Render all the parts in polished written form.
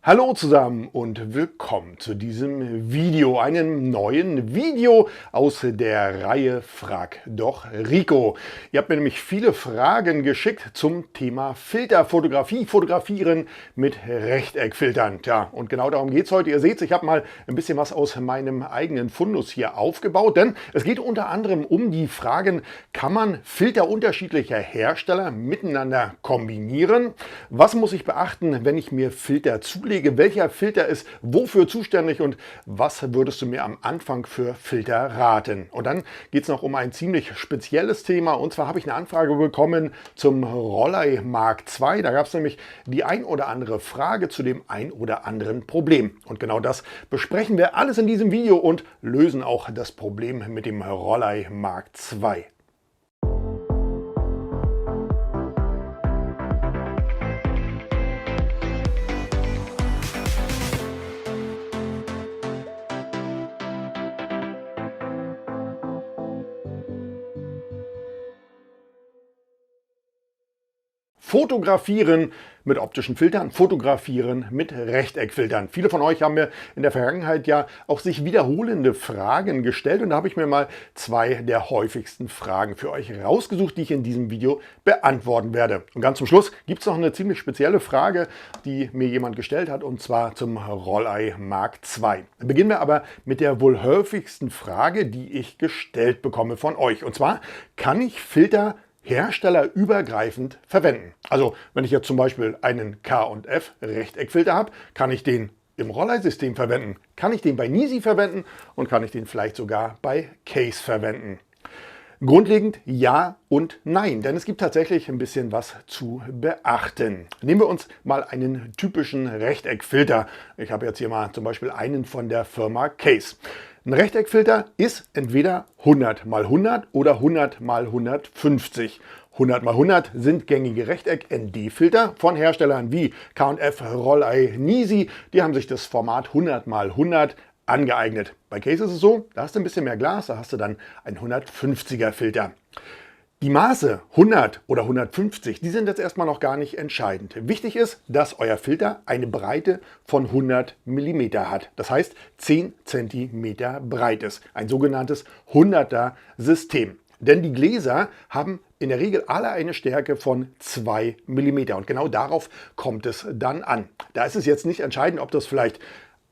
Hallo zusammen und willkommen zu diesem Video, einem neuen Video aus der Reihe Frag doch Rico. Ihr habt mir nämlich viele Fragen geschickt zum Thema Filterfotografie, Fotografieren mit Rechteckfiltern. Tja, und genau darum geht es heute. Ihr seht, ich habe mal ein bisschen was aus meinem eigenen Fundus hier aufgebaut, denn es geht unter anderem um die Fragen, kann man Filter unterschiedlicher Hersteller miteinander kombinieren? Was muss ich beachten, wenn ich mir Filter zulege? Welcher Filter ist wofür zuständig und was würdest du mir am Anfang für Filter raten? Und dann geht es noch um ein ziemlich spezielles Thema, und zwar habe ich eine Anfrage bekommen zum Rollei Mark II. Da gab es nämlich die ein oder andere Frage zu dem ein oder anderen Problem. Und genau das besprechen wir alles in diesem Video und lösen auch das Problem mit dem Rollei Mark II. Fotografieren mit optischen Filtern, fotografieren mit Rechteckfiltern. Viele von euch haben mir in der Vergangenheit ja auch sich wiederholende Fragen gestellt und da habe ich mir mal zwei der häufigsten Fragen für euch rausgesucht, die ich in diesem Video beantworten werde. Und ganz zum Schluss gibt es noch eine ziemlich spezielle Frage, die mir jemand gestellt hat, und zwar zum Rollei Mark II. Beginnen wir aber mit der wohl häufigsten Frage, die ich gestellt bekomme von euch. Und zwar, kann ich Filter herstellerübergreifend verwenden? Also wenn ich jetzt zum Beispiel einen K&F Rechteckfilter habe, kann ich den im Rollei-System verwenden, kann ich den bei Nisi verwenden und kann ich den vielleicht sogar bei Case verwenden? Grundlegend ja und nein, denn es gibt tatsächlich ein bisschen was zu beachten. Nehmen wir uns mal einen typischen Rechteckfilter. Ich habe jetzt hier mal zum Beispiel einen von der Firma Case. Ein Rechteckfilter ist entweder 100 x 100 oder 100 x 150. 100 x 100 sind gängige Rechteck-ND-Filter von Herstellern wie K&F, Rollei, Nisi. Die haben sich das Format 100 x 100 angeeignet. Bei Case ist es so, da hast du ein bisschen mehr Glas, da hast du dann einen 150er Filter. Die Maße 100 oder 150, die sind jetzt erstmal noch gar nicht entscheidend. Wichtig ist, dass euer Filter eine Breite von 100 mm hat. Das heißt 10 cm breit ist. Ein sogenanntes 100er System. Denn die Gläser haben in der Regel alle eine Stärke von 2 mm. Und genau kommt es dann an. Da ist es jetzt nicht entscheidend, ob das vielleicht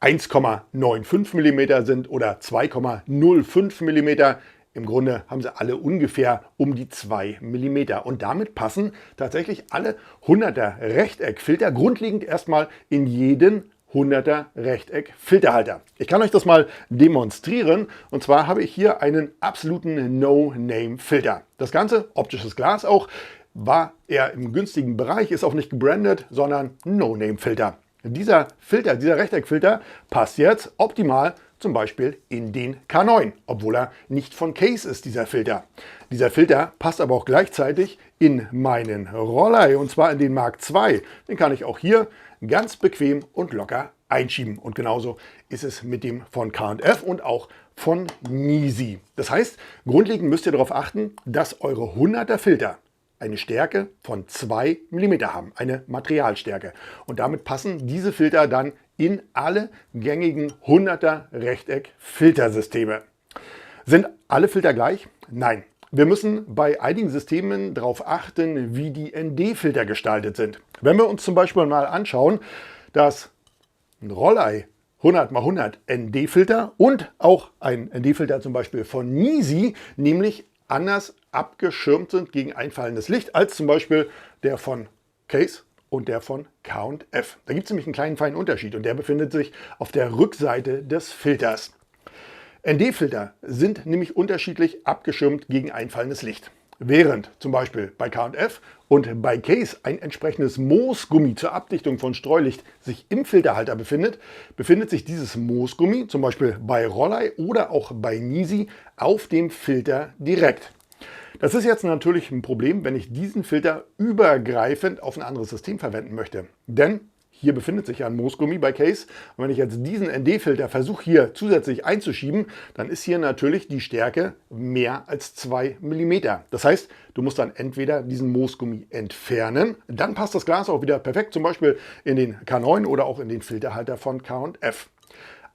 1,95 mm sind oder 2,05 mm. Im Grunde haben sie alle ungefähr um die 2 mm. Und damit passen tatsächlich alle 100er Rechteckfilter grundlegend erstmal in jeden 100er Rechteck-Filterhalter. Ich kann euch das mal demonstrieren. Und zwar habe ich hier einen absoluten No-Name-Filter. Das Ganze, optisches Glas auch, war eher im günstigen Bereich, ist auch nicht gebrandet, sondern No-Name-Filter. Dieser Filter, dieser Rechteckfilter passt jetzt optimal zum Beispiel in den K9, obwohl er nicht von Case ist, dieser Filter. Dieser Filter passt aber auch gleichzeitig in meinen Rollei, und zwar in den Mark II. Den kann ich auch hier ganz bequem und locker einschieben. Und genauso ist es mit dem von K&F und auch von Nisi. Das heißt, grundlegend müsst ihr darauf achten, dass eure 100er Filter eine Stärke von 2 mm haben, eine Materialstärke. Und damit passen diese Filter dann in alle gängigen 100er Rechteck-Filtersysteme. Sind alle Filter gleich? Nein. Wir müssen bei einigen Systemen darauf achten, wie die ND-Filter gestaltet sind. Wenn wir uns zum Beispiel mal anschauen, dass ein Rollei 100 x 100 ND-Filter und auch ein ND-Filter zum Beispiel von Nisi, nämlich anders abgeschirmt sind gegen einfallendes Licht als zum Beispiel der von Case und der von K&F. Da gibt es nämlich einen kleinen feinen Unterschied und der befindet sich auf der Rückseite des Filters. ND-Filter sind nämlich unterschiedlich abgeschirmt gegen einfallendes Licht. Während zum Beispiel bei K&F und bei Case ein entsprechendes Moosgummi zur Abdichtung von Streulicht sich im Filterhalter befindet, befindet sich dieses Moosgummi zum Beispiel bei Rollei oder auch bei Nisi auf dem Filter direkt. Das ist jetzt natürlich ein Problem, wenn ich diesen Filter übergreifend auf ein anderes System verwenden möchte. Denn hier befindet sich ja ein Moosgummi bei Case. Und wenn ich jetzt diesen ND-Filter versuche hier zusätzlich einzuschieben, dann ist hier natürlich die Stärke mehr als 2 mm. Das heißt, du musst dann entweder diesen Moosgummi entfernen, dann passt das Glas auch wieder perfekt, zum Beispiel in den K9 oder auch in den Filterhalter von K&F.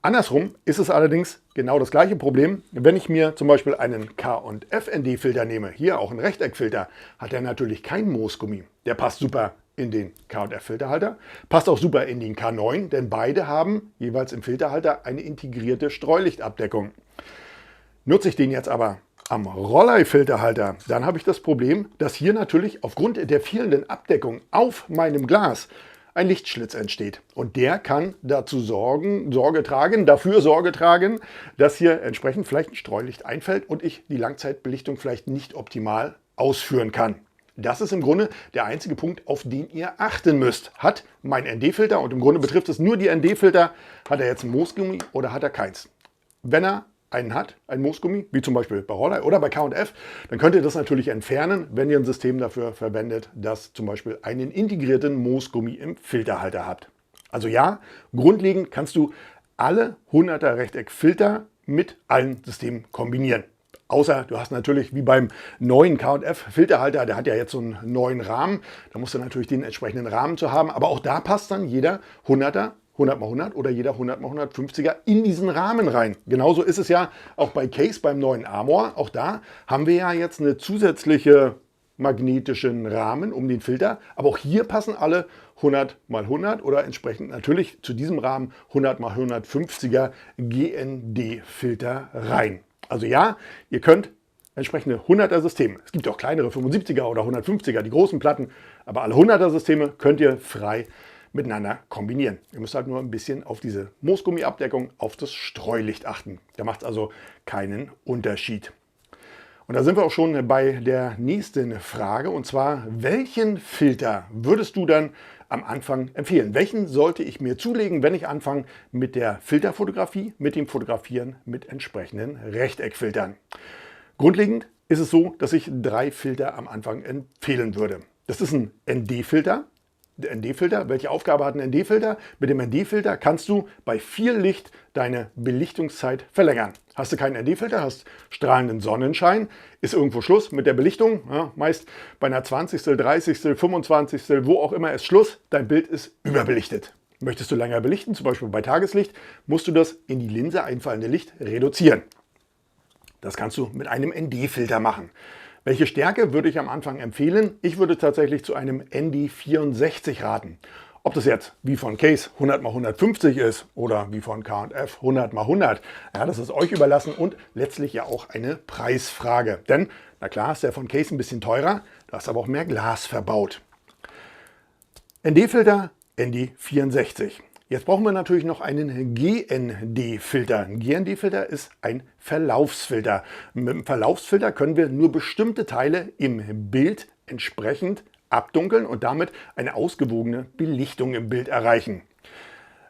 Andersrum ist es allerdings genau das gleiche Problem, wenn ich mir zum Beispiel einen K&F ND-Filter nehme, hier auch einen Rechteckfilter, hat er natürlich kein Moosgummi. Der passt super in den K&F Filterhalter, passt auch super in den K9, denn beide haben jeweils im Filterhalter eine integrierte Streulichtabdeckung. Nutze ich den jetzt aber am Rollei-Filterhalter, dann habe ich das Problem, dass hier natürlich aufgrund der fehlenden Abdeckung auf meinem Glas ein Lichtschlitz entsteht. Und der kann dafür Sorge tragen, dass hier entsprechend vielleicht ein Streulicht einfällt und ich die Langzeitbelichtung vielleicht nicht optimal ausführen kann. Das ist im Grunde der einzige Punkt, auf den ihr achten müsst. Hat mein ND-Filter, und im Grunde betrifft es nur die ND-Filter, hat er jetzt ein Moosgummi oder hat er keins? Wenn er einen hat, ein Moosgummi, wie zum Beispiel bei Rollei oder bei K&F, dann könnt ihr das natürlich entfernen, wenn ihr ein System dafür verwendet, das zum Beispiel einen integrierten Moosgummi im Filterhalter habt. Also ja, grundlegend kannst du alle 100er Rechteckfilter mit allen Systemen kombinieren. Außer du hast natürlich wie beim neuen K&F Filterhalter, der hat ja jetzt so einen neuen Rahmen, da musst du natürlich den entsprechenden Rahmen zu haben, aber auch da passt dann jeder 100er 100x100 oder jeder 100x150er in diesen Rahmen rein. Genauso ist es ja auch bei Case beim neuen Armor. Auch da haben wir ja jetzt eine zusätzliche magnetischen Rahmen um den Filter. Aber auch hier passen alle 100x100 oder entsprechend natürlich zu diesem Rahmen 100x150er GND-Filter rein. Also ja, ihr könnt entsprechende 100er Systeme, es gibt auch kleinere 75er oder 150er, die großen Platten, aber alle 100er Systeme könnt ihr frei miteinander kombinieren. Ihr müsst halt nur ein bisschen auf diese Moosgummiabdeckung, auf das Streulicht achten. Da macht es also keinen Unterschied. Und da sind wir auch schon bei der nächsten Frage, und zwar, welchen Filter würdest du dann am Anfang empfehlen? Welchen sollte ich mir zulegen, wenn ich anfange mit der Filterfotografie, mit dem Fotografieren mit entsprechenden Rechteckfiltern? Grundlegend ist es so, dass ich 3 Filter am Anfang empfehlen würde. Das ist ein ND-Filter. Der ND-Filter, welche Aufgabe hat ein ND-Filter? Mit dem ND-Filter kannst du bei viel Licht deine Belichtungszeit verlängern. Hast du keinen ND-Filter, hast strahlenden Sonnenschein, ist irgendwo Schluss mit der Belichtung. Ja, meist bei einer 20., 30., 25., wo auch immer ist Schluss. Dein Bild ist überbelichtet. Möchtest du länger belichten, zum Beispiel bei Tageslicht, musst du das in die Linse einfallende Licht reduzieren. Das kannst du mit einem ND-Filter machen. Welche Stärke würde ich am Anfang empfehlen? Ich würde tatsächlich zu einem ND64 raten. Ob das jetzt wie von Case 100x150 ist oder wie von K&F 100x100, ja, das ist euch überlassen und letztlich ja auch eine Preisfrage. Denn, na klar, ist der von Case ein bisschen teurer, da ist aber auch mehr Glas verbaut. ND-Filter, ND64. Jetzt brauchen wir natürlich noch einen GND-Filter. Ein GND-Filter ist ein Verlaufsfilter. Mit dem Verlaufsfilter können wir nur bestimmte Teile im Bild entsprechend abdunkeln und damit eine ausgewogene Belichtung im Bild erreichen.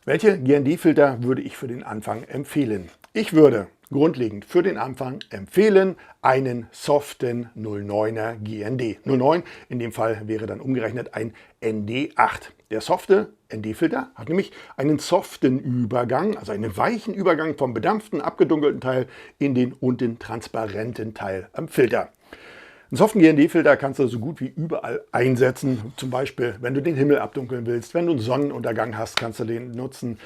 Welche GND-Filter würde ich für den Anfang empfehlen? Ich würde grundlegend für den Anfang empfehlen einen soften 09er GND. 09 in dem Fall wäre dann umgerechnet ein ND8. Der softe ND-Filter hat nämlich einen soften Übergang, also einen weichen Übergang vom bedampften, abgedunkelten Teil in den unten transparenten Teil am Filter. Einen soften GND-Filter kannst du so gut wie überall einsetzen. Zum Beispiel, wenn du den Himmel abdunkeln willst, wenn du einen Sonnenuntergang hast, kannst du den nutzen.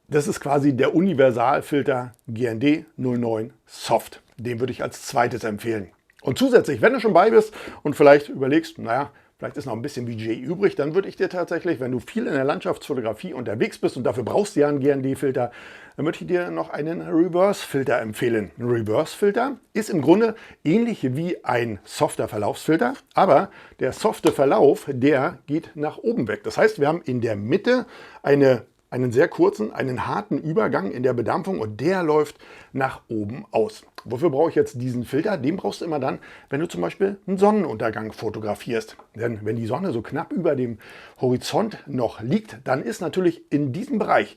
Das ist quasi der Universalfilter GND 09 Soft. Den würde ich als zweites empfehlen. Und zusätzlich, wenn du schon bei bist und vielleicht überlegst, naja, vielleicht ist noch ein bisschen Budget übrig, dann würde ich dir tatsächlich, wenn du viel in der Landschaftsfotografie unterwegs bist und dafür brauchst du ja einen GND-Filter, dann würde ich dir noch einen Reverse-Filter empfehlen. Ein Reverse-Filter ist im Grunde ähnlich wie ein softer Verlaufsfilter, aber der softe Verlauf, der geht nach oben weg. Das heißt, wir haben in der Mitte einen sehr kurzen, einen harten Übergang in der Bedampfung und der läuft nach oben aus. Wofür brauche ich jetzt diesen Filter? Den brauchst du immer dann, wenn du zum Beispiel einen Sonnenuntergang fotografierst. Denn wenn die Sonne so knapp über dem Horizont noch liegt, dann ist natürlich in diesem Bereich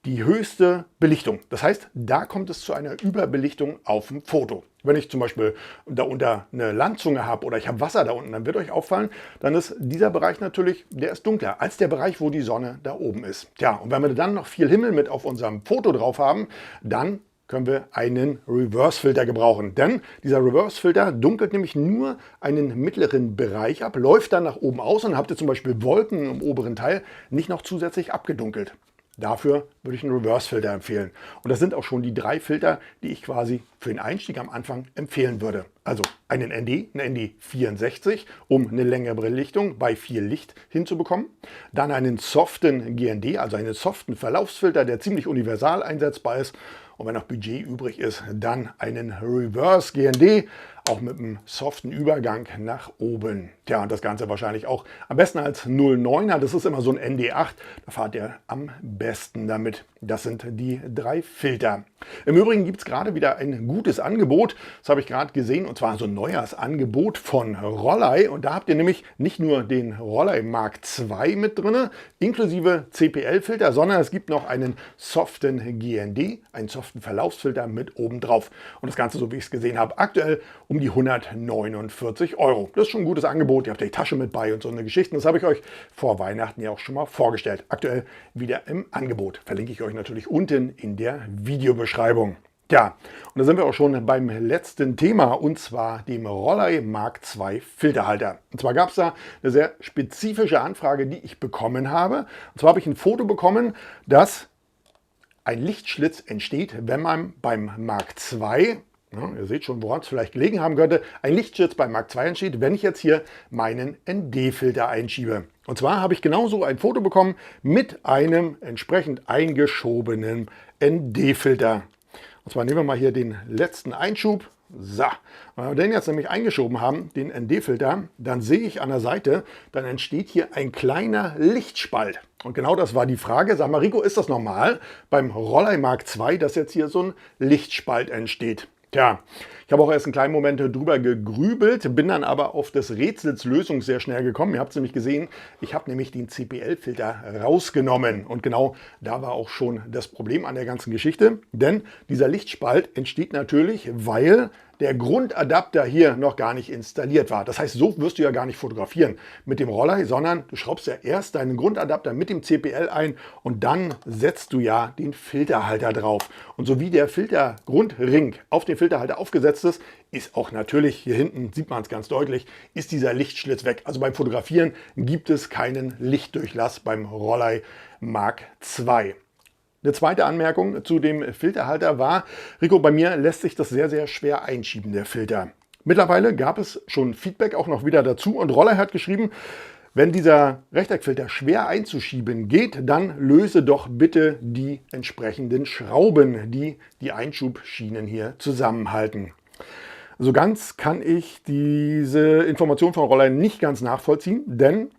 die höchste Belichtung. Das heißt, da kommt es zu einer Überbelichtung auf dem Foto. Wenn ich zum Beispiel da unter eine Landzunge habe oder ich habe Wasser da unten, dann wird euch auffallen, dann ist dieser Bereich natürlich, der ist dunkler als der Bereich, wo die Sonne da oben ist. Tja, und wenn wir dann noch viel Himmel mit auf unserem Foto drauf haben, dann können wir einen Reverse-Filter gebrauchen. Denn dieser Reverse-Filter dunkelt nämlich nur einen mittleren Bereich ab, läuft dann nach oben aus und habt ihr zum Beispiel Wolken im oberen Teil nicht noch zusätzlich abgedunkelt. Dafür würde ich einen Reverse-Filter empfehlen. Und das sind auch schon die 3 Filter, die ich quasi für den Einstieg am Anfang empfehlen würde. Also einen ND64, um eine längere Belichtung bei viel Licht hinzubekommen. Dann einen soften GND, also einen soften Verlaufsfilter, der ziemlich universal einsetzbar ist. Und wenn noch Budget übrig ist, dann einen Reverse GND, auch mit einem soften Übergang nach oben. Tja, und das Ganze wahrscheinlich auch am besten als 09er. Das ist immer so ein ND8. Da fahrt ihr am besten damit. Das sind die 3 Filter. Im Übrigen gibt es gerade wieder ein gutes Angebot. Das habe ich gerade gesehen. Und zwar so ein Neujahrsangebot von Rollei. Und da habt ihr nämlich nicht nur den Rollei Mark II mit drin, inklusive CPL-Filter, sondern es gibt noch einen soften GND, einen soften Verlaufsfilter mit oben drauf. Und das Ganze, so wie ich es gesehen habe, aktuell um die 149 Euro. Das ist schon ein gutes Angebot. Ihr habt die Tasche mit bei und so eine Geschichte. Das habe ich euch vor Weihnachten ja auch schon mal vorgestellt. Aktuell wieder im Angebot. Verlinke ich euch natürlich unten in der Videobeschreibung. Ja, und da sind wir auch schon beim letzten Thema, und zwar dem Rollei Mark II Filterhalter. Und zwar gab es da eine sehr spezifische Anfrage, die ich bekommen habe. Und zwar habe ich ein Foto bekommen, dass ein Lichtschlitz entsteht, wenn man beim Mark II, ja, ihr seht schon, woran es vielleicht gelegen haben könnte, ein Lichtschlitz beim Mark II entsteht, wenn ich jetzt hier meinen ND-Filter einschiebe. Und zwar habe ich genauso ein Foto bekommen mit einem entsprechend eingeschobenen ND-Filter. Und zwar nehmen wir mal hier den letzten Einschub. So, wenn wir den jetzt nämlich eingeschoben haben, den ND-Filter, dann sehe ich an der Seite, dann entsteht hier ein kleiner Lichtspalt. Und genau das war die Frage. Sag mal, Rico, ist das normal beim Rollei Mark II, dass jetzt hier so ein Lichtspalt entsteht? Tja, ich habe auch erst einen kleinen Moment drüber gegrübelt, bin dann aber auf des Rätsels Lösung sehr schnell gekommen. Ihr habt es nämlich gesehen, ich habe nämlich den CPL-Filter rausgenommen. Und genau da war auch schon das Problem an der ganzen Geschichte. Denn dieser Lichtspalt entsteht natürlich, weil der Grundadapter hier noch gar nicht installiert war. Das heißt, so wirst du ja gar nicht fotografieren mit dem Rollei, sondern du schraubst ja erst deinen Grundadapter mit dem CPL ein und dann setzt du ja den Filterhalter drauf. Und so wie der Filtergrundring auf den Filterhalter aufgesetzt ist, ist auch natürlich, hier hinten sieht man es ganz deutlich, ist dieser Lichtschlitz weg. Also beim Fotografieren gibt es keinen Lichtdurchlass beim Rollei Mark II. Eine zweite Anmerkung zu dem Filterhalter war, Rico, bei mir lässt sich das sehr, sehr schwer einschieben, der Filter. Mittlerweile gab es schon Feedback auch noch wieder dazu und Rollei hat geschrieben, wenn dieser Rechteckfilter schwer einzuschieben geht, dann löse doch bitte die entsprechenden Schrauben, die die Einschubschienen hier zusammenhalten. So ganz kann ich diese Information von Rollei nicht ganz nachvollziehen, denn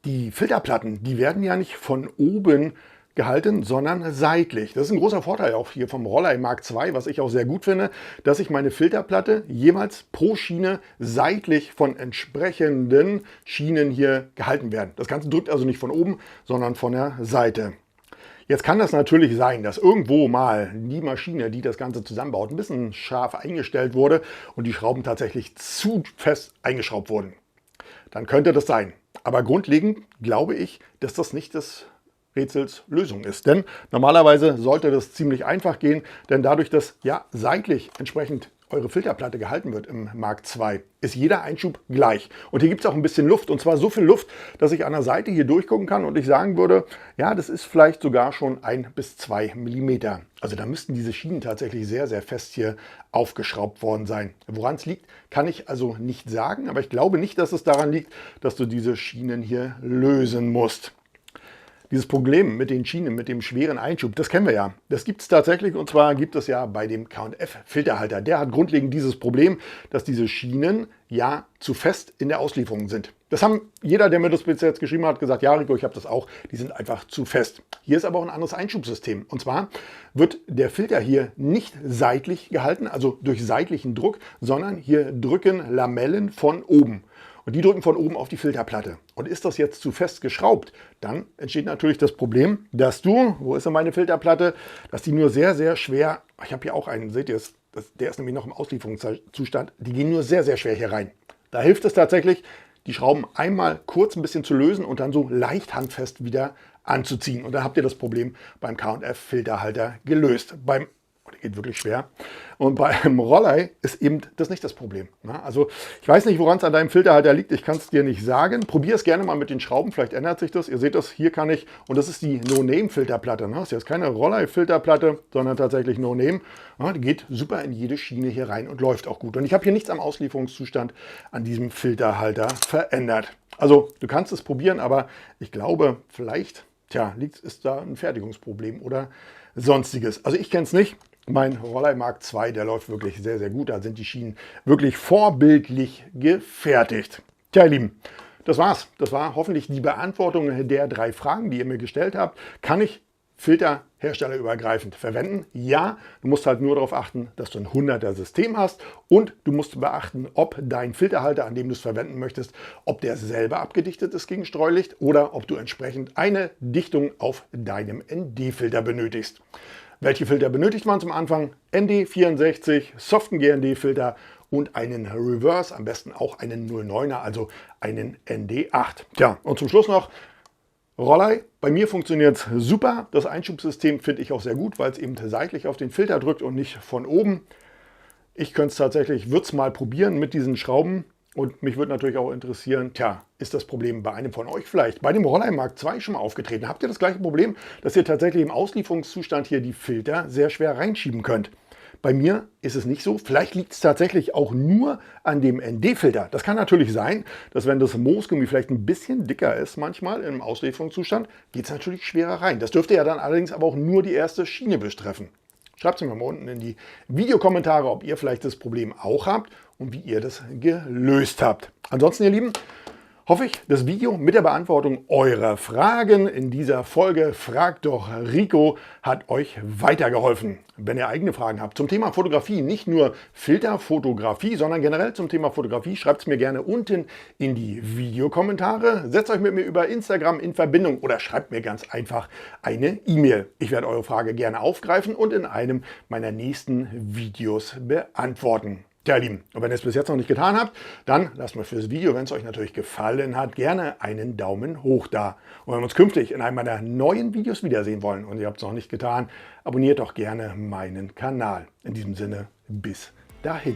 die Filterplatten, die werden ja nicht von oben gehalten, sondern seitlich. Das ist ein großer Vorteil auch hier vom Rollei Mark II, was ich auch sehr gut finde, dass ich meine Filterplatte jeweils pro Schiene seitlich von entsprechenden Schienen hier gehalten werden. Das Ganze drückt also nicht von oben, sondern von der Seite. Jetzt kann das natürlich sein, dass irgendwo mal die Maschine, die das Ganze zusammenbaut, ein bisschen scharf eingestellt wurde und die Schrauben tatsächlich zu fest eingeschraubt wurden. Dann könnte das sein. Aber grundlegend glaube ich, dass das nicht das Rätsels Lösung ist. Denn normalerweise sollte das ziemlich einfach gehen, denn dadurch, dass ja seitlich entsprechend eure Filterplatte gehalten wird im Mark II, ist jeder Einschub gleich. Und hier gibt es auch ein bisschen Luft, und zwar so viel Luft, dass ich an der Seite hier durchgucken kann und ich sagen würde, ja, das ist vielleicht sogar schon 1 bis 2 Millimeter. Also da müssten diese Schienen tatsächlich sehr, sehr fest hier aufgeschraubt worden sein. Woran es liegt, kann ich also nicht sagen, aber ich glaube nicht, dass es daran liegt, dass du diese Schienen hier lösen musst. Dieses Problem mit den Schienen, mit dem schweren Einschub, das kennen wir ja. Das gibt es tatsächlich, und zwar gibt es ja bei dem K&F-Filterhalter. Der hat grundlegend dieses Problem, dass diese Schienen ja zu fest in der Auslieferung sind. Das haben jeder, der mir das bis jetzt geschrieben hat, gesagt, ja Rico, ich habe das auch, die sind einfach zu fest. Hier ist aber auch ein anderes Einschubsystem. Und zwar wird der Filter hier nicht seitlich gehalten, also durch seitlichen Druck, sondern hier drücken Lamellen von oben. Und die drücken von oben auf die Filterplatte. Und ist das jetzt zu fest geschraubt, dann entsteht natürlich das Problem, dass du, wo ist denn meine Filterplatte, dass die nur sehr, sehr schwer, ich habe hier auch einen, seht ihr es, der ist nämlich noch im Auslieferungszustand, die gehen nur sehr, sehr schwer hier rein. Da hilft es tatsächlich, die Schrauben einmal kurz ein bisschen zu lösen und dann so leicht handfest wieder anzuziehen. Und dann habt ihr das Problem beim K&F Filterhalter gelöst. Der geht wirklich schwer. Und beim Rollei ist eben das nicht das Problem. Also ich weiß nicht, woran es an deinem Filterhalter liegt. Ich kann es dir nicht sagen. Probier es gerne mal mit den Schrauben. Vielleicht ändert sich das. Ihr seht das, hier kann ich, und das ist die No-Name-Filterplatte. Das ist jetzt keine Rollei-Filterplatte, sondern tatsächlich No-Name. Die geht super in jede Schiene hier rein und läuft auch gut. Und ich habe hier nichts am Auslieferungszustand an diesem Filterhalter verändert. Also du kannst es probieren, aber ich glaube, vielleicht ist da ein Fertigungsproblem oder sonstiges. Also ich kenne es nicht. Mein Rollei Mark II, der läuft wirklich sehr, sehr gut. Da sind die Schienen wirklich vorbildlich gefertigt. Tja, ihr Lieben, das war's. Das war hoffentlich die Beantwortung der 3 Fragen, die ihr mir gestellt habt. Kann ich Filter herstellerübergreifend verwenden? Ja, du musst halt nur darauf achten, dass du ein 100er System hast und du musst beachten, ob dein Filterhalter, an dem du es verwenden möchtest, ob der selber abgedichtet ist gegen Streulicht oder ob du entsprechend eine Dichtung auf deinem ND-Filter benötigst. Welche Filter benötigt man zum Anfang? ND64, soften GND-Filter und einen Reverse, am besten auch einen 09er, also einen ND8. Tja, und zum Schluss noch Rollei. Bei mir funktioniert es super. Das Einschubsystem finde ich auch sehr gut, weil es eben seitlich auf den Filter drückt und nicht von oben. Ich könnte es tatsächlich, würde es mal probieren mit diesen Schrauben. Und mich würde natürlich auch interessieren, ist das Problem bei einem von euch vielleicht, bei dem Rollei Mark II schon mal aufgetreten? Habt ihr das gleiche Problem, dass ihr tatsächlich im Auslieferungszustand hier die Filter sehr schwer reinschieben könnt? Bei mir ist es nicht so. Vielleicht liegt es tatsächlich auch nur an dem ND-Filter. Das kann natürlich sein, dass wenn das Moosgummi vielleicht ein bisschen dicker ist manchmal im Auslieferungszustand, geht es natürlich schwerer rein. Das dürfte ja dann allerdings aber auch nur die erste Schiene betreffen. Schreibt es mir mal unten in die Videokommentare, ob ihr vielleicht das Problem auch habt und wie ihr das gelöst habt. Ansonsten, ihr Lieben, hoffe ich, das Video mit der Beantwortung eurer Fragen in dieser Folge Frag doch Rico hat euch weitergeholfen. Wenn ihr eigene Fragen habt zum Thema Fotografie, nicht nur Filterfotografie, sondern generell zum Thema Fotografie, schreibt es mir gerne unten in die Videokommentare. Setzt euch mit mir über Instagram in Verbindung oder schreibt mir ganz einfach eine E-Mail. Ich werde eure Frage gerne aufgreifen und in einem meiner nächsten Videos beantworten. Tja, ihr Lieben, und wenn ihr es bis jetzt noch nicht getan habt, dann lasst mir für das Video, wenn es euch natürlich gefallen hat, gerne einen Daumen hoch da. Und wenn wir uns künftig in einem meiner neuen Videos wiedersehen wollen und ihr habt es noch nicht getan, abonniert doch gerne meinen Kanal. In diesem Sinne, bis dahin.